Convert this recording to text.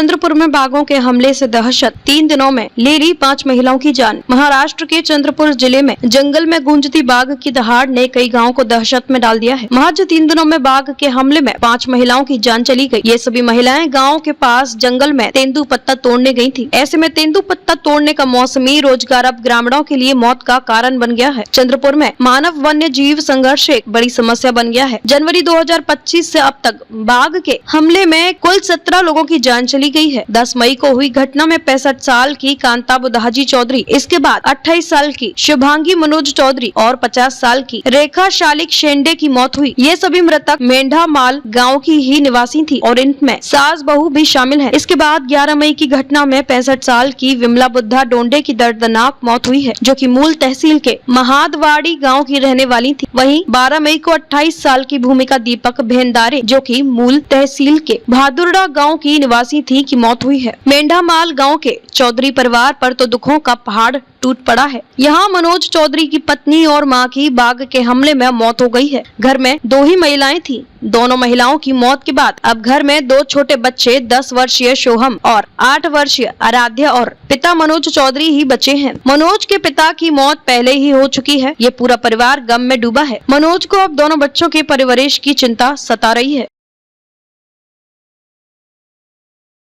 चंद्रपुर में बाघों के हमले से दहशत, 3 दिनों में ले ली 5 महिलाओं की जान। महाराष्ट्र के चंद्रपुर जिले में जंगल में गूंजती बाघ की दहाड़ ने कई गांवों को दहशत में डाल दिया है। महज 3 दिनों में बाघ के हमले में 5 महिलाओं की जान चली गई। ये सभी महिलाएं गांव के पास जंगल में तेंदू पत्ता तोड़ने गई थी। ऐसे में तेंदू पत्ता तोड़ने का मौसमी रोजगार अब ग्रामीणों के लिए मौत का कारण बन गया है। चंद्रपुर में मानव वन्य जीव संघर्ष एक बड़ी समस्या बन गया है। जनवरी 2025 से अब तक बाघ के हमले में कुल 17 लोगों की जान चली गई है। 10 मई को हुई घटना में 65 साल की कांताब उदाजी चौधरी, इसके बाद 28 साल की शुभांगी मनोज चौधरी और 50 साल की रेखा शालिक शेंडे की मौत हुई। ये सभी मृतक मेंढा माल गाँव की ही निवासी थी और इनमें सास बहू भी शामिल है। इसके बाद 11 मई की घटना में 65 साल की विमला बुद्धा डोंडे की दर्दनाक मौत हुई है, जो कि मूल तहसील के महादवाड़ी गांव की रहने वाली थी। वहीं 12 मई को 28 साल की भूमिका दीपक भेंदारे, जो कि मूल तहसील के भादुरडा गांव की निवासी थी, की मौत हुई है। मेंढा माल गांव के चौधरी परिवार पर तो दुखों का पहाड़ टूट पड़ा है। यहाँ मनोज चौधरी की पत्नी और मां की बाघ के हमले में मौत हो गई है। घर में 2 ही महिलाएं थी। दोनों महिलाओं की मौत के बाद अब घर में 2 छोटे बच्चे 10 वर्षीय सोहम और 8 वर्षीय आराध्या और पिता मनोज चौधरी ही बचे हैं। मनोज के पिता की मौत पहले ही हो चुकी है। ये पूरा परिवार गम में डूबा है। मनोज को अब दोनों बच्चों के परवरिश की चिंता सता रही है।